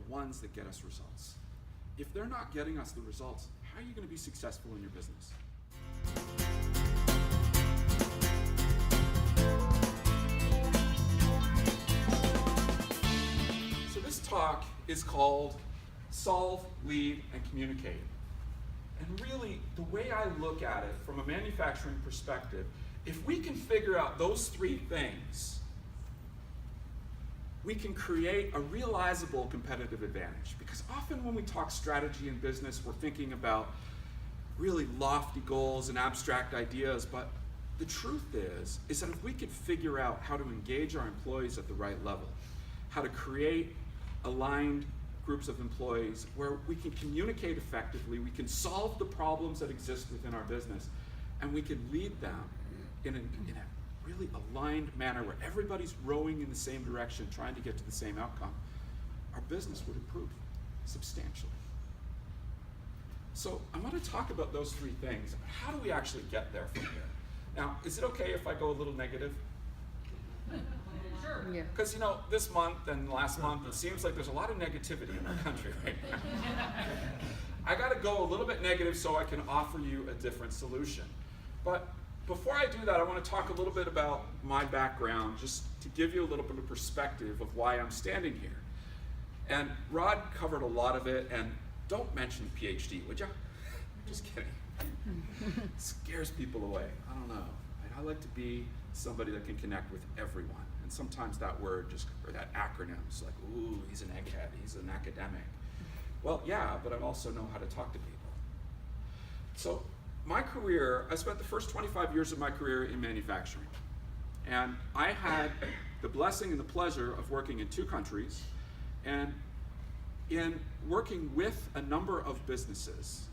ones that get us results. If they're not getting us the results, how are you going to be successful in your business? So this talk is called Solve, Lead, and Communicate. And really, the way I look at it from a manufacturing perspective, if we can figure out those three things, we can create a realizable competitive advantage. Because often when we talk strategy in business, we're thinking about really lofty goals and abstract ideas, but the truth is that if we could figure out how to engage our employees at the right level, how to create aligned groups of employees where we can communicate effectively, we can solve the problems that exist within our business, and we can lead them in a really aligned manner where everybody's rowing in the same direction, trying to get to the same outcome, our business would improve substantially. So I want to talk about those three things. How do we actually get there from here? Now, is it okay if I go a little negative? Sure. Because this month and last month, it seems like there's a lot of negativity in our country right now. I got to go a little bit negative so I can offer you a different solution. But before I do that, I want to talk a little bit about my background, just to give you a little bit of perspective of why I'm standing here. And Rod covered a lot of it, and don't mention PhD, would you? Just kidding. It scares people away. I don't know. I like to be somebody that can connect with everyone. And sometimes that word or that acronym is like, ooh, he's an egghead, he's an academic. Well, yeah, but I also know how to talk to people. So my career, I spent the first 25 years of my career in manufacturing. And I had the blessing and the pleasure of working in 2 countries, and in working with a number of businesses.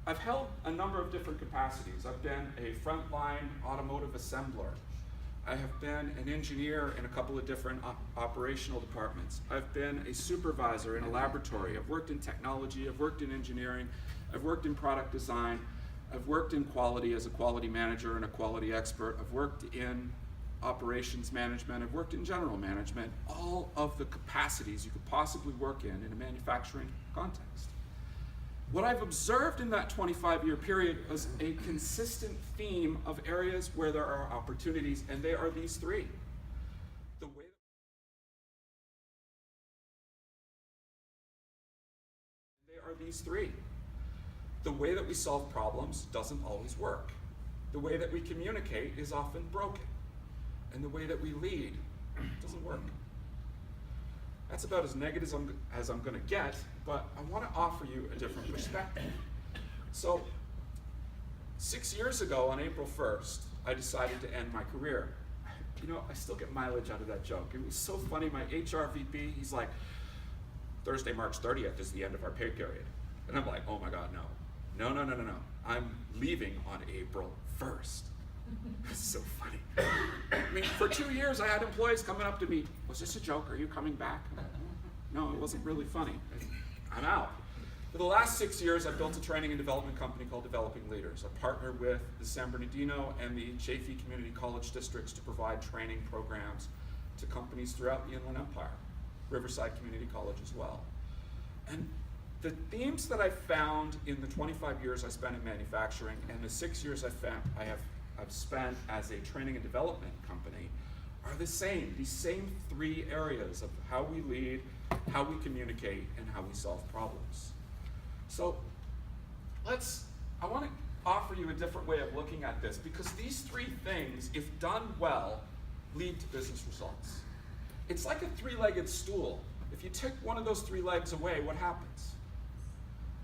I've held a number of different capacities. I've been a frontline automotive assembler. I have been an engineer in a couple of different operational departments. I've been a supervisor in a laboratory. I've worked in technology, I've worked in engineering, I've worked in product design, I've worked in quality as a quality manager and a quality expert. I've worked in operations management, I've worked in general management, all of the capacities you could possibly work in a manufacturing context. What I've observed in that 25-year period is a consistent theme of areas where there are opportunities, and they are these three. The way The way that we solve problems doesn't always work. The way that we communicate is often broken. And the way that we lead doesn't work. That's about as negative as I'm going to get, but I want to offer you a different perspective. So, 6 years ago on April 1st, I decided to end my career. I still get mileage out of that joke. It was so funny. My HR VP, he's like, Thursday, March 30th is the end of our pay period. And I'm like, oh my God, no. No. I'm leaving on April 1st. It's so funny. I mean, for 2 years, I had employees coming up to me, was this a joke? Are you coming back? No, it wasn't really funny. I'm out. For the last 6 years, I've built a training and development company called Developing Leaders. I partner with the San Bernardino and the Chaffee Community College districts to provide training programs to companies throughout the Inland Empire, Riverside Community College as well. And the themes that I found in the 25 years I spent in manufacturing and the 6 years I've spent as a training and development company are the same. These same 3 areas of how we lead, how we communicate, and how we solve problems. So I want to offer you a different way of looking at this, because these 3 things, if done well, lead to business results. It's like a 3-legged stool. If you take one of those 3 legs away, what happens?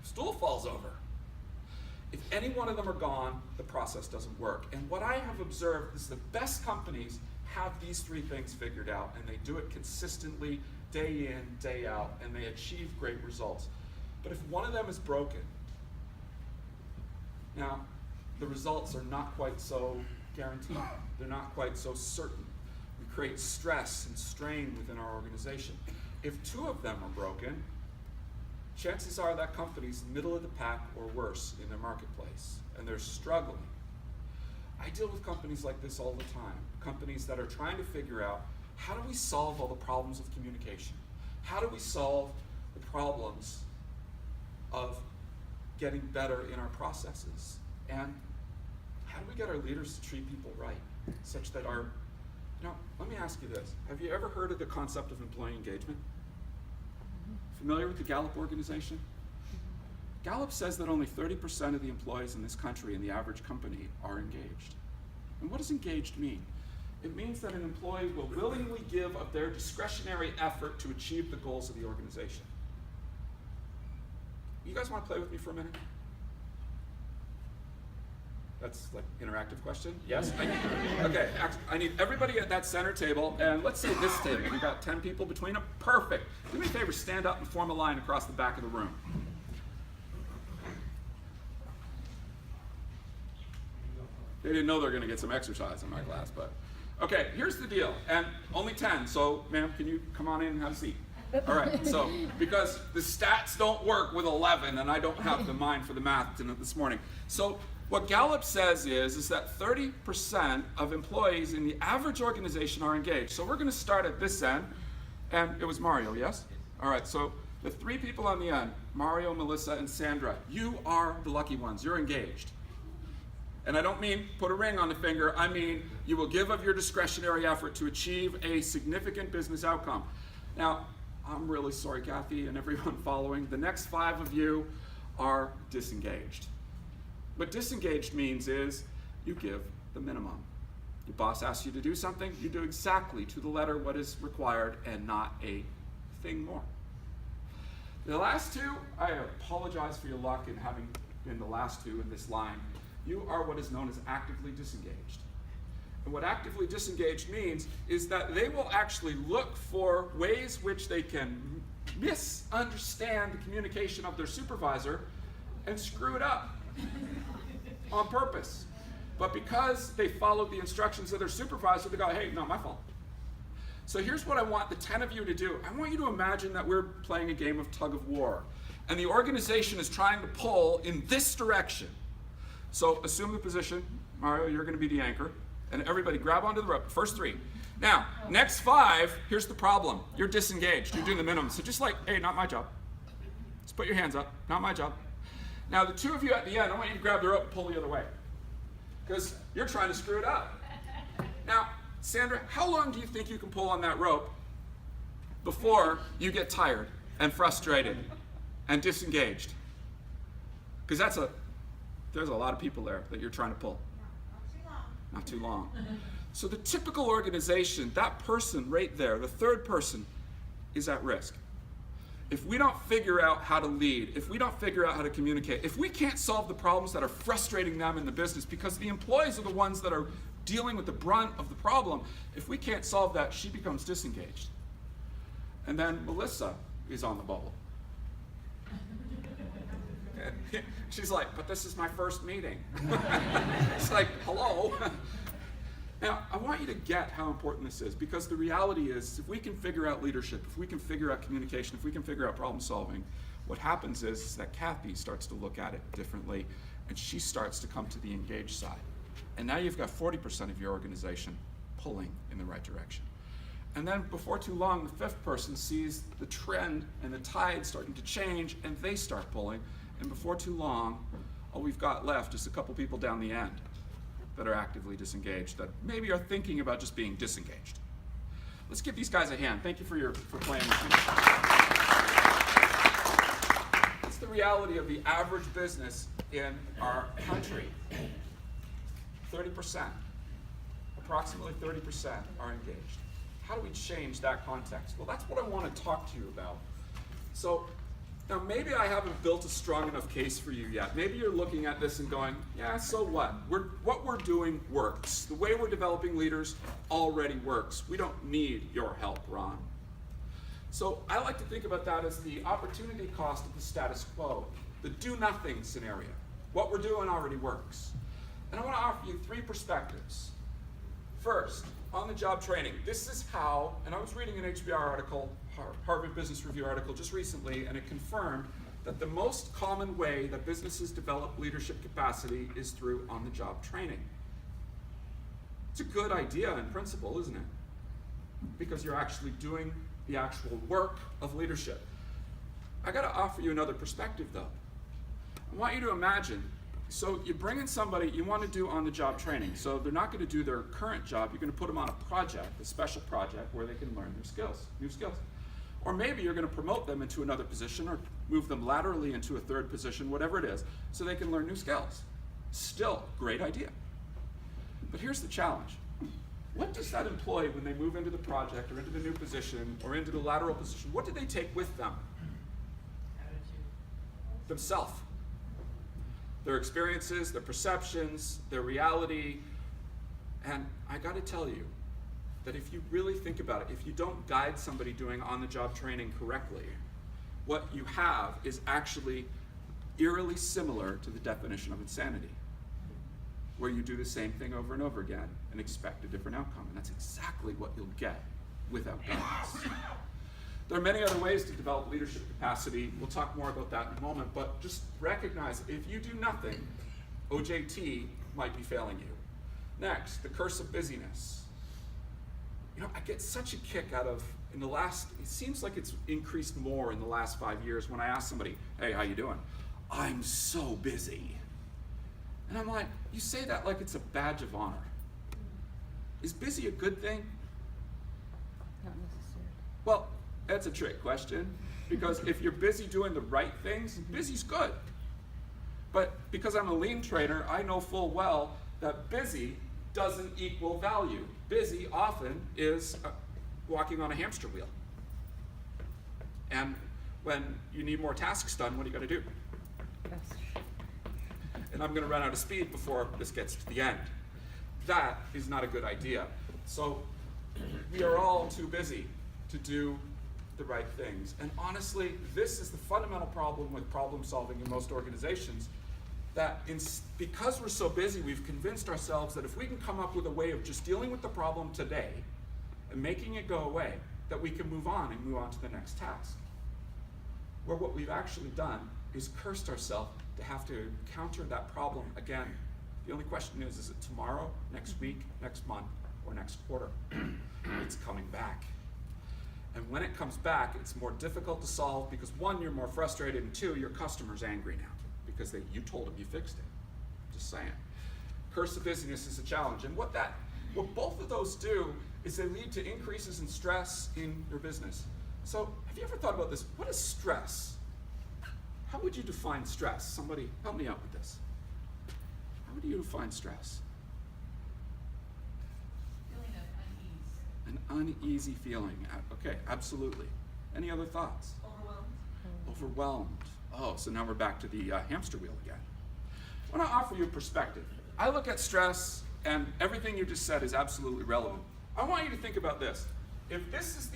The stool falls over. If any one of them are gone, the process doesn't work. And what I have observed is the best companies have these 3 things figured out, and they do it consistently, day in, day out, and they achieve great results. But if one of them is broken, now, the results are not quite so guaranteed. They're not quite so certain. We create stress and strain within our organization. If 2 of them are broken, chances are that company's middle of the pack or worse in their marketplace, and they're struggling. I deal with companies like this all the time, companies that are trying to figure out, how do we solve all the problems of communication? How do we solve the problems of getting better in our processes? And how do we get our leaders to treat people right, such that our, let me ask you this. Have you ever heard of the concept of employee engagement? Familiar with the Gallup organization? Gallup says that only 30% of the employees in this country in the average company are engaged. And what does engaged mean? It means that an employee will willingly give of their discretionary effort to achieve the goals of the organization. You guys want to play with me for a minute? That's like interactive question? Yes? Okay, I need everybody at that center table, and let's say this table. We've got 10 people between them. Perfect. Do me a favor, stand up and form a line across the back of the room. They didn't know they were going to get some exercise in my class, but okay, here's the deal. And only 10, so ma'am, can you come on in and have a seat? All right, so because the stats don't work with 11, and I don't have the mind for the math this morning. So what Gallup says is that 30% of employees in the average organization are engaged. So we're going to start at this end, and it was Mario, yes? All right, so the 3 people on the end, Mario, Melissa, and Sandra, you are the lucky ones. You're engaged. And I don't mean put a ring on the finger. I mean you will give of your discretionary effort to achieve a significant business outcome. Now, I'm really sorry, Kathy, and everyone following. The next 5 of you are disengaged. What disengaged means is you give the minimum. Your boss asks you to do something, you do exactly to the letter what is required and not a thing more. The last 2, I apologize for your luck in having been the last 2 in this line. You are what is known as actively disengaged. And what actively disengaged means is that they will actually look for ways which they can misunderstand the communication of their supervisor and screw it up on purpose. But because they followed the instructions of their supervisor, they go, hey, not my fault. So here's what I want the 10 of you to do. I want you to imagine that we're playing a game of tug of war, and the organization is trying to pull in this direction. So assume the position. Mario, you're going to be the anchor. And everybody grab onto the rope. First 3. Now, next 5, here's the problem. You're disengaged. You're doing the minimum. So just like, hey, not my job. Just put your hands up. Not my job. Now, the 2 of you at the end, I want you to grab the rope and pull the other way, because you're trying to screw it up. Now, Sandra, how long do you think you can pull on that rope before you get tired and frustrated and disengaged? Because there's a lot of people there that you're trying to pull. Not too long. So the typical organization, that person right there, the 3rd person, is at risk. If we don't figure out how to lead, if we don't figure out how to communicate, if we can't solve the problems that are frustrating them in the business, because the employees are the ones that are dealing with the brunt of the problem, if we can't solve that, she becomes disengaged. And then Melissa is on the bubble. She's like, but this is my first meeting. It's like, hello. Now, I want you to get how important this is, because the reality is, if we can figure out leadership, if we can figure out communication, if we can figure out problem solving, what happens is that Kathy starts to look at it differently, and she starts to come to the engaged side. And now you've got 40% of your organization pulling in the right direction. And then before too long, the 5th person sees the trend and the tide starting to change, and they start pulling. And before too long, all we've got left is a couple people down the end that are actively disengaged, that maybe are thinking about just being disengaged. Let's give these guys a hand. Thank you for playing with me. It's the reality of the average business in our country. 30%, approximately 30% are engaged. How do we change that context? Well, that's what I want to talk to you about. So now maybe I haven't built a strong enough case for you yet. Maybe you're looking at this and going, yeah, so what? What we're doing works. The way we're developing leaders already works. We don't need your help, Ron. So I like to think about that as the opportunity cost of the status quo, the do-nothing scenario. What we're doing already works. And I want to offer you 3 perspectives. First, on-the-job training. This is how, and I was reading an HBR article, Harvard Business Review article just recently, and it confirmed that the most common way that businesses develop leadership capacity is through on-the-job training. It's a good idea in principle, isn't it? Because you're actually doing the actual work of leadership. I got to offer you another perspective, though. I want you to imagine, so you bring in somebody you want to do on-the-job training. So they're not going to do their current job. You're going to put them on a project, a special project, where they can learn their skills, new skills. Or maybe you're going to promote them into another position or move them laterally into a third position, whatever it is, so they can learn new skills. Still, great idea. But here's the challenge. What does that employee, when they move into the project or into the new position or into the lateral position, what do they take with them? Attitude. Themselves. Their experiences, their perceptions, their reality. And I got to tell you that if you really think about it, if you don't guide somebody doing on-the-job training correctly, what you have is actually eerily similar to the definition of insanity, where you do the same thing over and over again and expect a different outcome. And that's exactly what you'll get without guidance. There are many other ways to develop leadership capacity. We'll talk more about that in a moment, but just recognize if you do nothing, OJT might be failing you. Next, the curse of busyness. You know, I get such a kick out of, it seems like it's increased more in the last 5 years when I ask somebody, hey, how you doing? I'm so busy. And I'm like, you say that like it's a badge of honor. Is busy a good thing? Not necessarily. Well, that's a trick question, because if you're busy doing the right things, busy's good. But because I'm a lean trainer, I know full well that busy doesn't equal value. Busy often is walking on a hamster wheel. And when you need more tasks done, what do you got to do? And I'm going to run out of speed before this gets to the end. That is not a good idea. So we are all too busy to do the right things. And honestly, this is the fundamental problem with problem solving in most organizations, that because we're so busy, we've convinced ourselves that if we can come up with a way of just dealing with the problem today and making it go away, that we can move on and move on to the next task. Where what we've actually done is cursed ourselves to have to encounter that problem again. The only question is it tomorrow, next week, next month, or next quarter? It's coming back. And when it comes back, it's more difficult to solve because one, you're more frustrated, and two, your customer's angry now because you told him you fixed it. Just saying. Curse of busyness is a challenge. And what both of those do is they lead to increases in stress in your business. So have you ever thought about this? What is stress? How would you define stress? Somebody help me out with this. How would you define stress? Feeling of unease. An uneasy feeling. Okay, absolutely. Any other thoughts? Overwhelmed. Oh, so now we're back to the hamster wheel again. I want to offer you a perspective. I look at stress, and everything you just said is absolutely relevant. I want you to think about this. If this is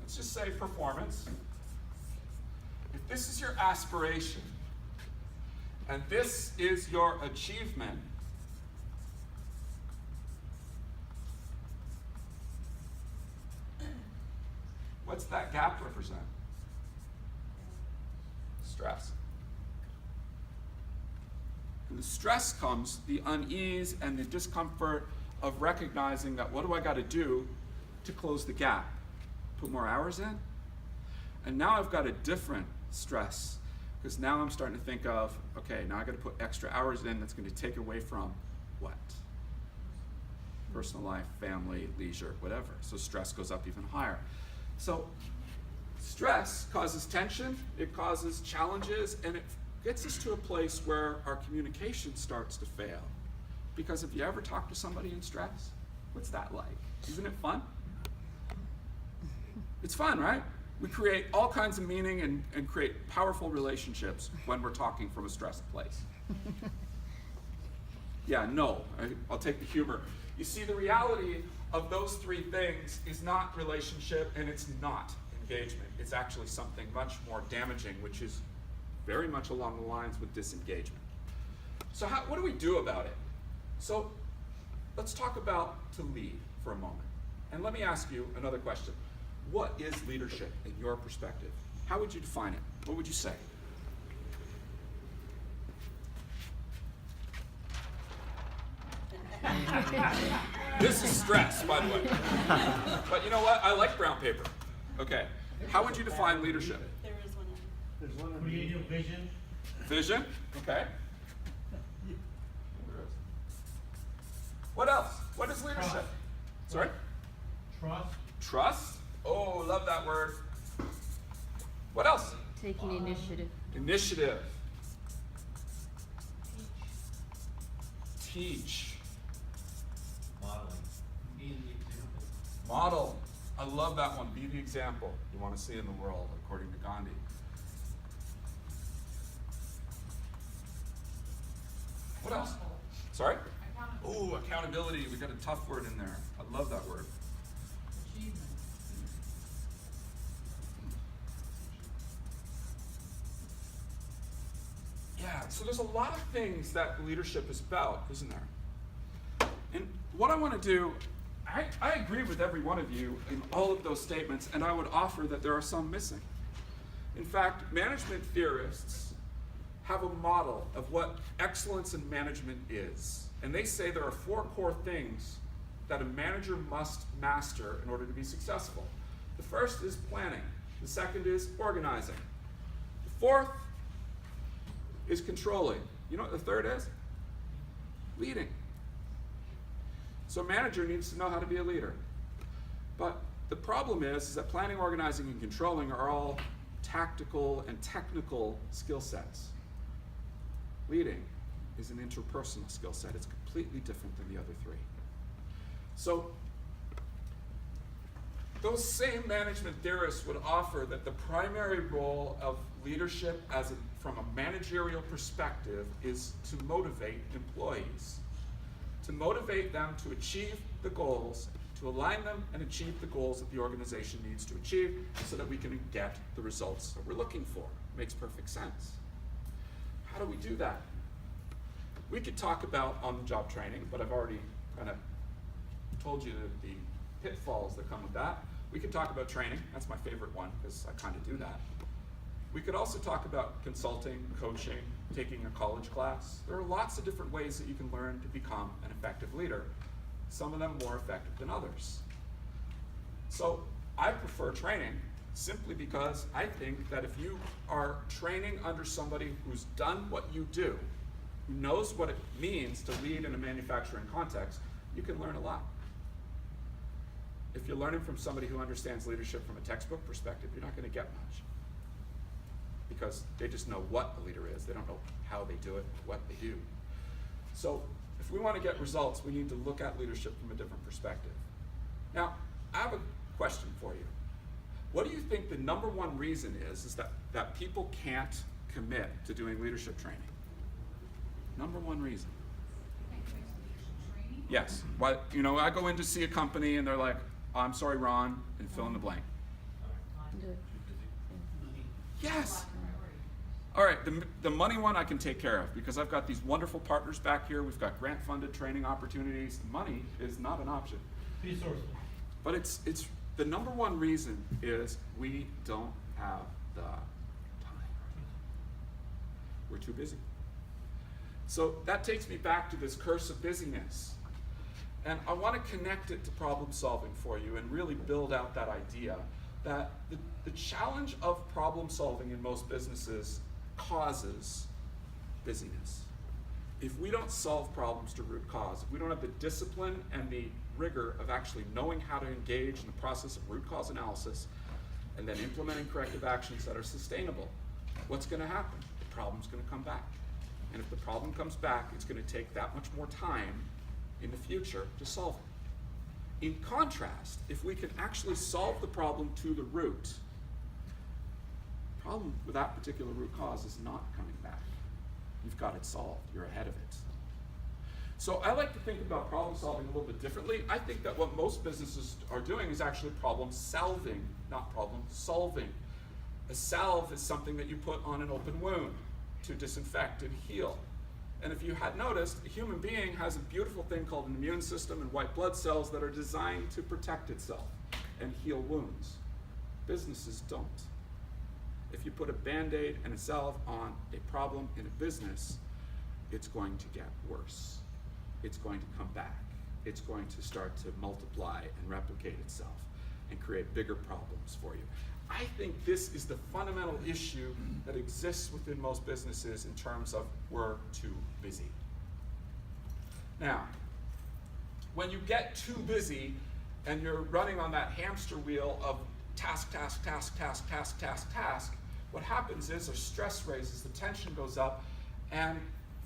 let's just say performance, if this is your aspiration, and this is your achievement, what's that gap represent? Stress. And the stress comes the unease and the discomfort of recognizing that what do I got to do to close the gap? Put more hours in? And now I've got a different stress, because now I'm starting to think of, okay, now I got to put extra hours in that's going to take away from what? Personal life, family, leisure, whatever. So stress goes up even higher. So stress causes tension, it causes challenges, and it gets us to a place where our communication starts to fail. Because if you ever talk to somebody in stress, what's that like? Isn't it fun? It's fun, right? We create all kinds of meaning and create powerful relationships when we're talking from a stressed place. Yeah, no, I'll take the humor. You see, the reality of those three things is not relationship and it's not engagement. It's actually something much more damaging, which is very much along the lines with disengagement. So what do we do about it? So let's talk about to lead for a moment. And let me ask you another question. What is leadership in your perspective? How would you define it? What would you say? This is stress, by the way. But you know what? I like brown paper. Okay. How would you define leadership? There is one. There's one of Creative vision. Vision. Okay. What else? What is leadership? Trust. Sorry? Trust. Trust. Oh, love that word. What else? Taking initiative. Initiative. Teach. Modeling. Being the example. Model. I love that one. Be the example you want to see in the world, according to Gandhi. What else? Sorry? Accountability. Oh, accountability. We got a tough word in there. I love that word. Achievement. Yeah, so there's a lot of things that leadership is about, isn't there? And what I want to do, I agree with every one of you in all of those statements, and I would offer that there are some missing. In fact, management theorists have a model of what excellence in management is. And they say there are 4 core things that a manager must master in order to be successful. The first is planning. The second is organizing. The fourth is controlling. You know what the third is? Leading. So a manager needs to know how to be a leader. But the problem is that planning, organizing, and controlling are all tactical and technical skill sets. Leading is an interpersonal skill set. It's completely different than the other 3. So those same management theorists would offer that the primary role of leadership from a managerial perspective is to motivate employees, to motivate them to achieve the goals, to align them and achieve the goals that the organization needs to achieve so that we can get the results that we're looking for. Makes perfect sense. How do we do that? We could talk about on-the-job training, but I've already kind of told you the pitfalls that come with that. We could talk about training. That's my favorite one because I kind of do that. We could also talk about consulting, coaching, taking a college class. There are lots of different ways that you can learn to become an effective leader. Some of them more effective than others. So I prefer training simply because I think that if you are training under somebody who's done what you do, who knows what it means to lead in a manufacturing context, you can learn a lot. If you're learning from somebody who understands leadership from a textbook perspective, you're not going to get much. Because they just know what a leader is. They don't know how they do it, what they do. So if we want to get results, we need to look at leadership from a different perspective. Now, I have a question for you. What do you think the number one reason is that people can't commit to doing leadership training? Number one reason. Training. Yes. Why, I go in to see a company and they're like, oh, I'm sorry, Ron, and fill in the blank. Do it. Yes. Priority. All right, the money one I can take care of because I've got these wonderful partners back here. We've got grant-funded training opportunities. Money is not an option. Resources. But it's the number one reason is we don't have the time. We're too busy. So that takes me back to this curse of busyness. And I want to connect it to problem solving for you and really build out that idea that the challenge of problem solving in most businesses causes busyness. If we don't solve problems to root cause, if we don't have the discipline and the rigor of actually knowing how to engage in the process of root cause analysis and then implementing corrective actions that are sustainable, what's going to happen? The problem's going to come back. And if the problem comes back, it's going to take that much more time in the future to solve it. In contrast, if we can actually solve the problem to the root, the problem with that particular root cause is not coming back. You've got it solved. You're ahead of it. So I like to think about problem solving a little bit differently. I think that what most businesses are doing is actually problem solving, not problem solving. A salve is something that you put on an open wound to disinfect and heal. And if you had noticed, a human being has a beautiful thing called an immune system and white blood cells that are designed to protect itself and heal wounds. Businesses don't. If you put a Band-Aid and a salve on a problem in a business, it's going to get worse. It's going to come back. it's going to start to multiply and replicate itself and create bigger problems for you. I think this is the fundamental issue that exists within most businesses in terms of we're too busy. Now, when you get too busy and you're running on that hamster wheel of task, task, task, task, task, task, task, what happens is our stress raises, the tension goes up, and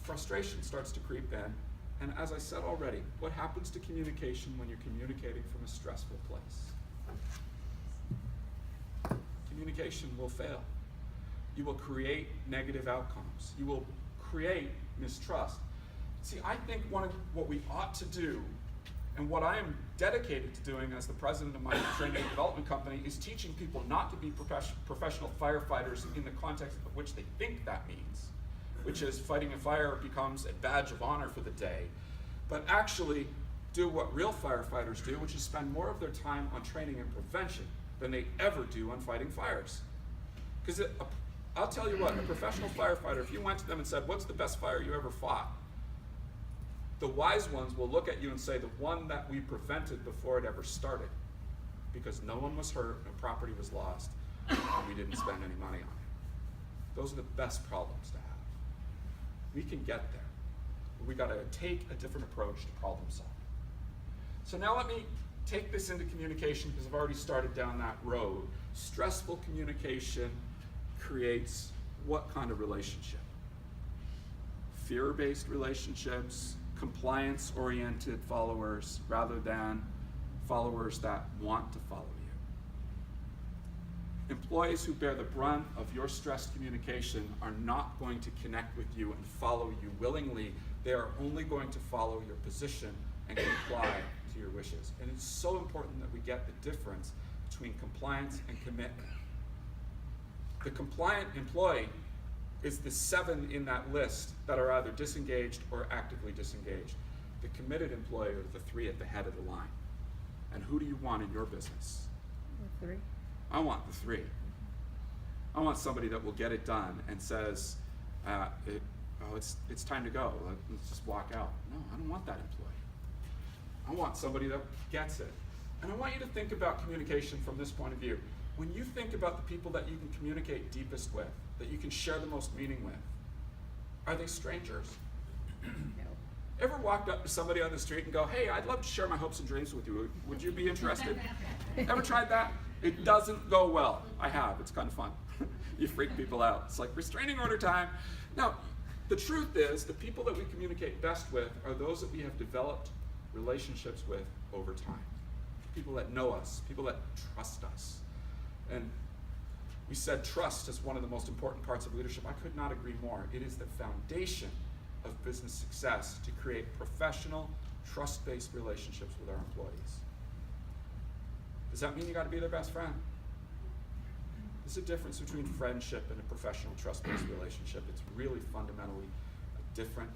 frustration starts to creep in. And as I said already, what happens to communication when you're communicating from a stressful place? Communication will fail. You will create negative outcomes. You will create mistrust. See, I think one of what we ought to do, and what I am dedicated to doing as the president of my training and development company, is teaching people not to be professional firefighters in the context of which they think that means, which is fighting a fire becomes a badge of honor for the day, but actually do what real firefighters do, which is spend more of their time on training and prevention than they ever do on fighting fires. Because I'll tell you what, a professional firefighter, if you went to them and said, what's the best fire you ever fought? The wise ones will look at you and say, the one that we prevented before it ever started, because no one was hurt, no property was lost, and we didn't spend any money on it. Those are the best problems to have. We can get there, but we gotta take a different approach to problem solving. So now let me take this into communication, because I've already started down that road. Stressful communication creates what kind of relationship? Fear-based relationships, compliance-oriented followers, rather than followers that want to follow you. Employees who bear the brunt of your stressed communication are not going to connect with you and follow you willingly. They are only going to follow your position and comply to your wishes. And it's so important that we get the difference between compliance and commitment. The compliant employee is the 7 in that list that are either disengaged or actively disengaged. The committed employee are the 3 at the head of the line. And who do you want in your business? The 3. I want the 3. I want somebody that will get it done and says, it's time to go. Let's just walk out. No, I don't want that employee. I want somebody that gets it. And I want you to think about communication from this point of view. When you think about the people that you can communicate deepest with, that you can share the most meaning with, are they strangers? No. Ever walked up to somebody on the street and go, hey, I'd love to share my hopes and dreams with you. Would you be interested? Ever tried that? It doesn't go well. I have. It's kind of fun. You freak people out. It's like restraining order time. Now, the truth is, the people that we communicate best with are those that we have developed relationships with over time. People that know us, people that trust us. And we said trust is one of the most important parts of leadership. I could not agree more. It is the foundation of business success to create professional, trust-based relationships with our employees. Does that mean you got to be their best friend? There's a difference between friendship and a professional, trust-based relationship. It's really fundamentally a different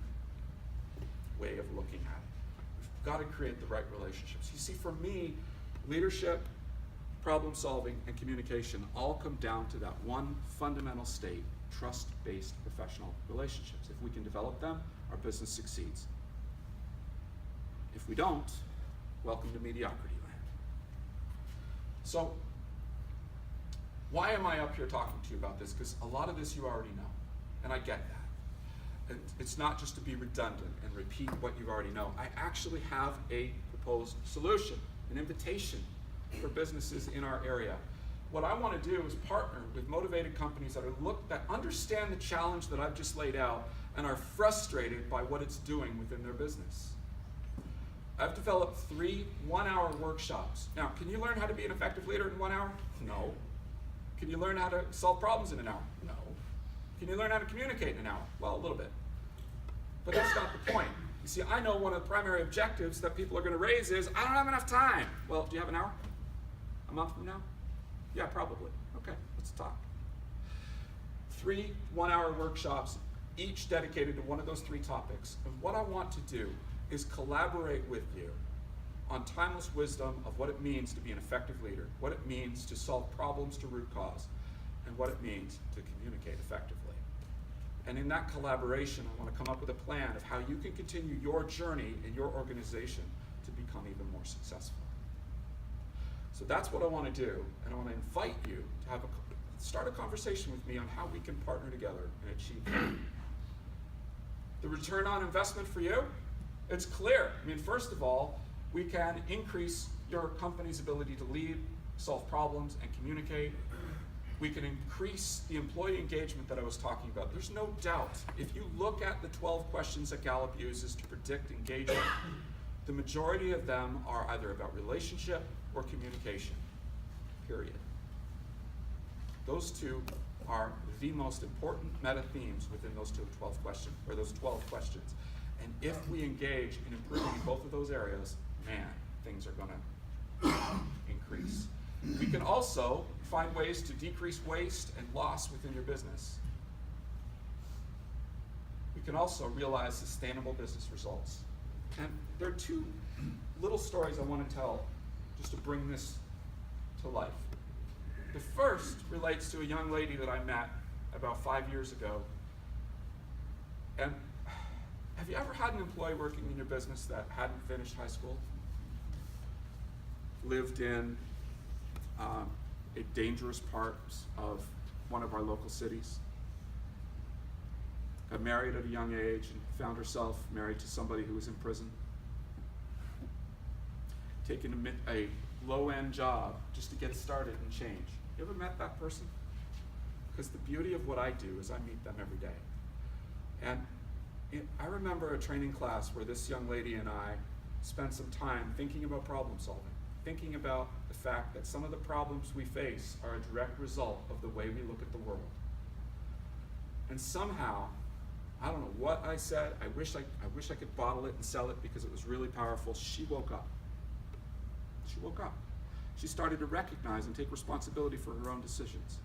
way of looking at it. We've got to create the right relationships. You see, for me, leadership, problem solving, and communication all come down to that one fundamental state: trust-based professional relationships. If we can develop them, our business succeeds. If we don't, welcome to mediocrity land. So, why am I up here talking to you about this? Because a lot of this you already know, and I get that. And it's not just to be redundant and repeat what you already know. I actually have a proposed solution, an invitation for businesses in our area. What I want to do is partner with motivated companies that understand the challenge that I've just laid out and are frustrated by what it's doing within their business. I've developed 3 one-hour workshops. Now, can you learn how to be an effective leader in 1 hour? No. Can you learn how to solve problems in an hour? No. Can you learn how to communicate in an hour? Well, a little bit. But that's not the point. You see, I know one of the primary objectives that people are going to raise is, I don't have enough time. Well, do you have an hour? A month from now? Yeah, probably. Okay, let's talk. 3 one-hour workshops, each dedicated to one of those 3 topics. And what I want to do is collaborate with you on timeless wisdom of what it means to be an effective leader, what it means to solve problems to root cause, and what it means to communicate effectively. And in that collaboration, I want to come up with a plan of how you can continue your journey in your organization to become even more successful. So that's what I want to do, and I want to invite you to start a conversation with me on how we can partner together and achieve that. The return on investment for you, it's clear. I mean, first of all, we can increase your company's ability to lead, solve problems, and communicate. We can increase the employee engagement that I was talking about. There's no doubt, if you look at the 12 questions that Gallup uses to predict engagement, the majority of them are either about relationship or communication, period. Those two are the most important meta themes within those 12 questions. And if we engage in improving both of those areas, man, things are gonna increase. We can also find ways to decrease waste and loss within your business. We can also realize sustainable business results. And there are two little stories I want to tell just to bring this to life. The first relates to a young lady that I met about 5 years ago. And have you ever had an employee working in your business that hadn't finished high school? Lived in a dangerous part of one of our local cities? Got married at a young age and found herself married to somebody who was in prison? Taking a low-end job just to get started and change. You ever met that person? Because the beauty of what I do is I meet them every day. And I remember a training class where this young lady and I spent some time thinking about problem solving, thinking about the fact that some of the problems we face are a direct result of the way we look at the world. And somehow, I don't know what I said, I wish I could bottle it and sell it because it was really powerful. She woke up. She woke up. She started to recognize and take responsibility for her own decisions.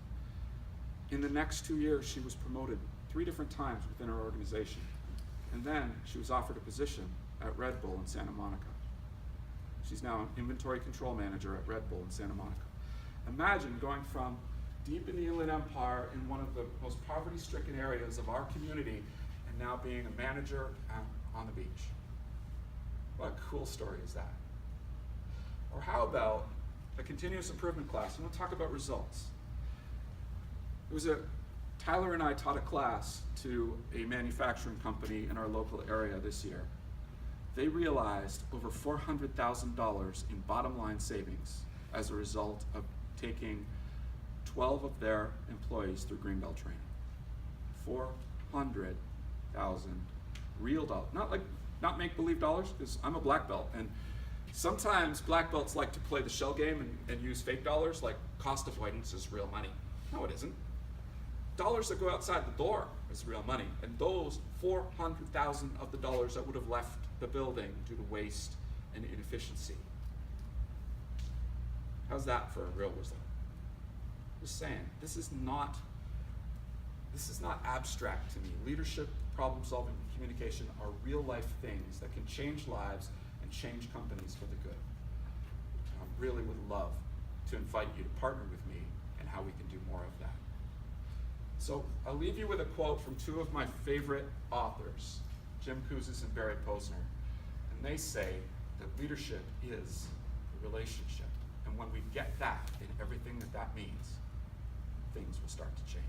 In the next 2 years, she was promoted 3 different times within her organization. And then she was offered a position at Red Bull in Santa Monica. She's now an inventory control manager at Red Bull in Santa Monica. Imagine going from deep in the Inland Empire in one of the most poverty-stricken areas of our community and now being a manager on the beach. What a cool story is that? Or how about a continuous improvement class? I'm going to talk about results. Tyler and I taught a class to a manufacturing company in our local area this year. They realized over $400,000 in bottom line savings as a result of taking 12 of their employees through Greenbelt training. $400,000 real dollars. Not make-believe dollars, because I'm a black belt, and sometimes black belts like to play the shell game and use fake dollars, like cost avoidance is real money. No, it isn't. Dollars that go outside the door is real money, and those 400,000 of the dollars that would have left the building due to waste and inefficiency. How's that for a real result? Just saying, this is not abstract to me. Leadership, problem solving, and communication are real life things that can change lives and change companies for the good. And I really would love to invite you to partner with me and how we can do more of that. So I'll leave you with a quote from 2 of my favorite authors, Jim Kouzes and Barry Posner. And they say that leadership is a relationship. And when we get that in everything that means, things will start to change.